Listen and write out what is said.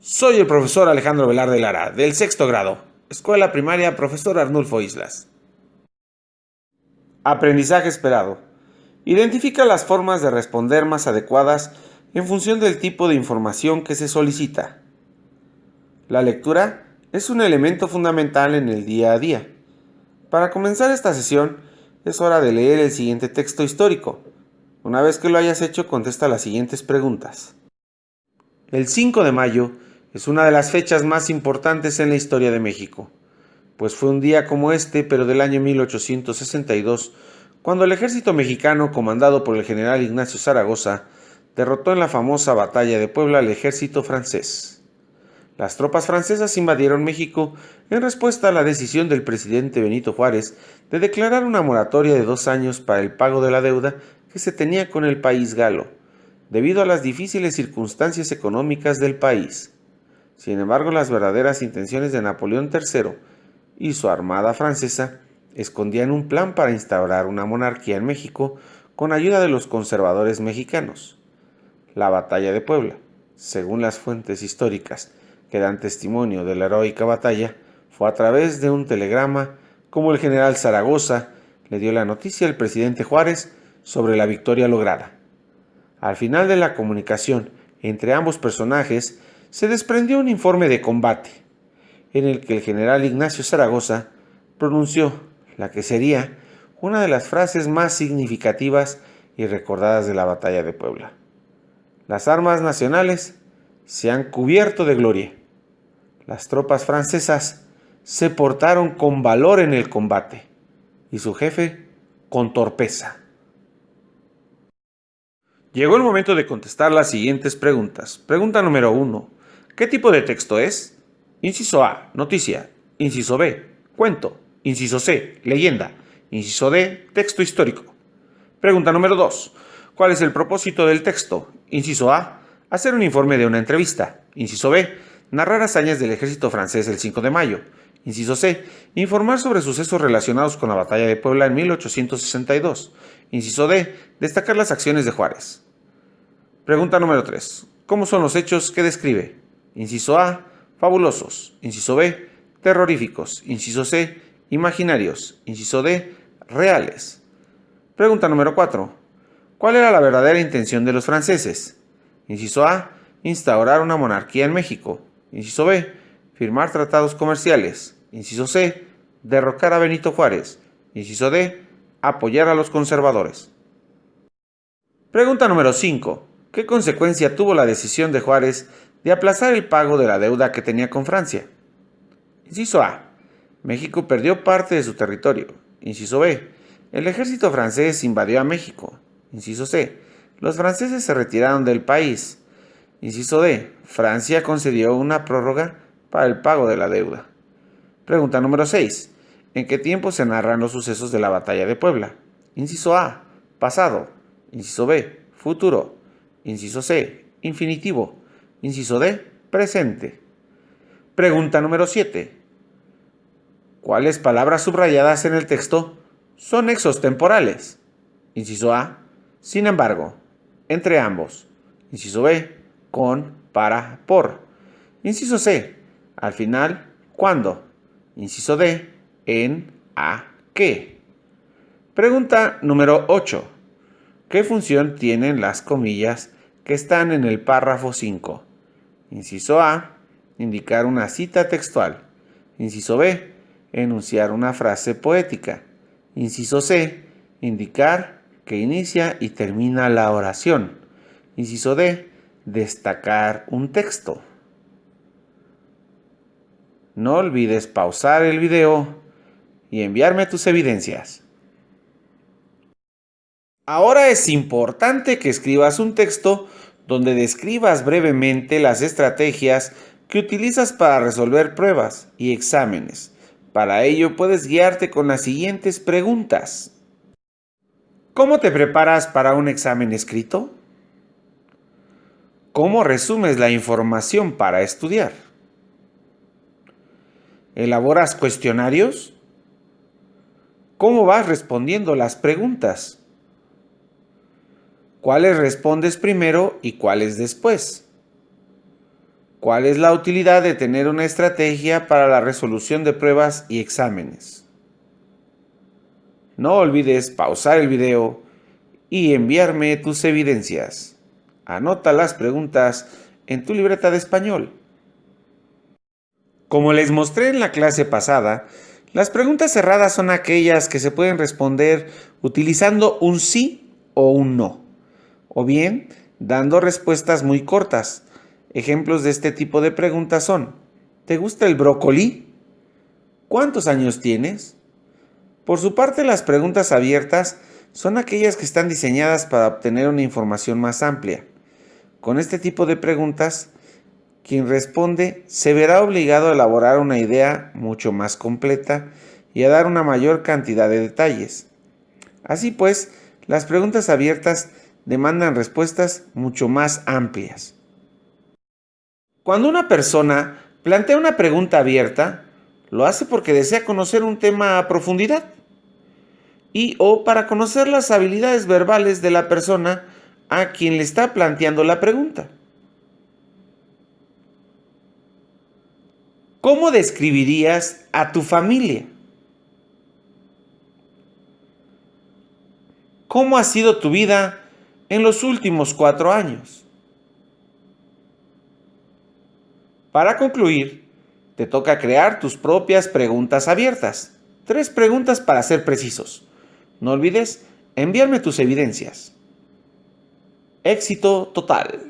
Soy el profesor Alejandro Velarde Lara, del sexto grado, Escuela Primaria Profesor Arnulfo Islas. Aprendizaje esperado. Identifica las formas de responder más adecuadas en función del tipo de información que se solicita. La lectura es un elemento fundamental en el día a día. Para comenzar esta sesión, es hora de leer el siguiente texto histórico. Una vez que lo hayas hecho, contesta las siguientes preguntas. El 5 de mayo es una de las fechas más importantes en la historia de México, pues fue un día como este, pero del año 1862, cuando el ejército mexicano, comandado por el general Ignacio Zaragoza, derrotó en la famosa batalla de Puebla al ejército francés. Las tropas francesas invadieron México en respuesta a la decisión del presidente Benito Juárez de declarar una moratoria de 2 años para el pago de la deuda que se tenía con el país galo, debido a las difíciles circunstancias económicas del país. Sin embargo, las verdaderas intenciones de Napoleón III y su armada francesa escondían un plan para instaurar una monarquía en México con ayuda de los conservadores mexicanos. La batalla de Puebla, según las fuentes históricas que dan testimonio de la heroica batalla, fue a través de un telegrama como el general Zaragoza le dio la noticia al presidente Juárez sobre la victoria lograda. Al final de la comunicación entre ambos personajes se desprendió un informe de combate, en el que el general Ignacio Zaragoza pronunció la que sería una de las frases más significativas y recordadas de la batalla de Puebla. Las armas nacionales se han cubierto de gloria. Las tropas francesas se portaron con valor en el combate y su jefe con torpeza. Llegó el momento de contestar las siguientes preguntas. Pregunta número 1. ¿Qué tipo de texto es? Inciso A, noticia. Inciso B, cuento. Inciso C, leyenda. Inciso D, texto histórico. Pregunta número 2. ¿Cuál es el propósito del texto? Inciso A, hacer un informe de una entrevista. Inciso B, narrar hazañas del ejército francés el 5 de mayo. Inciso C, informar sobre sucesos relacionados con la batalla de Puebla en 1862. Inciso D, destacar las acciones de Juárez. Pregunta número 3. ¿Cómo son los hechos que describe? Inciso A, fabulosos. Inciso B, terroríficos. Inciso C, imaginarios. Inciso D, reales. Pregunta número 4. ¿Cuál era la verdadera intención de los franceses? Inciso A, instaurar una monarquía en México. Inciso B, firmar tratados comerciales. Inciso C, derrocar a Benito Juárez. Inciso D, apoyar a los conservadores. Pregunta número 5. ¿Qué consecuencia tuvo la decisión de Juárez de aplazar el pago de la deuda que tenía con Francia? Inciso A. México perdió parte de su territorio. Inciso B. El ejército francés invadió a México. Inciso C. Los franceses se retiraron del país. Inciso D. Francia concedió una prórroga para el pago de la deuda. Pregunta número 6. ¿En qué tiempo se narran los sucesos de la batalla de Puebla? Inciso A. Pasado. Inciso B. Futuro. Inciso C. Infinitivo. Inciso D. Presente. Pregunta número 7. ¿Cuáles palabras subrayadas en el texto son nexos temporales? Inciso A. Sin embargo. Entre ambos. Inciso B. Con, para, por. Inciso C. Al final, cuando. Inciso D. En, a, qué. Pregunta número 8. ¿Qué función tienen las comillas que están en el párrafo 5? Inciso A, indicar una cita textual. Inciso B, enunciar una frase poética. Inciso C, indicar que inicia y termina la oración. Inciso D, destacar un texto. No olvides pausar el video y enviarme tus evidencias. Ahora es importante que escribas un texto donde describas brevemente las estrategias que utilizas para resolver pruebas y exámenes. Para ello puedes guiarte con las siguientes preguntas. ¿Cómo te preparas para un examen escrito? ¿Cómo resumes la información para estudiar? ¿Elaboras cuestionarios? ¿Cómo vas respondiendo las preguntas? ¿Cuáles respondes primero y cuáles después? ¿Cuál es la utilidad de tener una estrategia para la resolución de pruebas y exámenes? No olvides pausar el video y enviarme tus evidencias. Anota las preguntas en tu libreta de español. Como les mostré en la clase pasada, las preguntas cerradas son aquellas que se pueden responder utilizando un sí o un no, o bien dando respuestas muy cortas. Ejemplos de este tipo de preguntas son: ¿te gusta el brócoli? ¿Cuántos años tienes? Por su parte, las preguntas abiertas son aquellas que están diseñadas para obtener una información más amplia. Con este tipo de preguntas, quien responde se verá obligado a elaborar una idea mucho más completa y a dar una mayor cantidad de detalles. Así pues, las preguntas abiertas demandan respuestas mucho más amplias. Cuando una persona plantea una pregunta abierta, lo hace porque desea conocer un tema a profundidad y o para conocer las habilidades verbales de la persona a quien le está planteando la pregunta. ¿Cómo describirías a tu familia? ¿Cómo ha sido tu vida en los últimos 4 años? Para concluir, te toca crear tus propias preguntas abiertas. 3 preguntas para ser precisos. No olvides enviarme tus evidencias. Éxito total.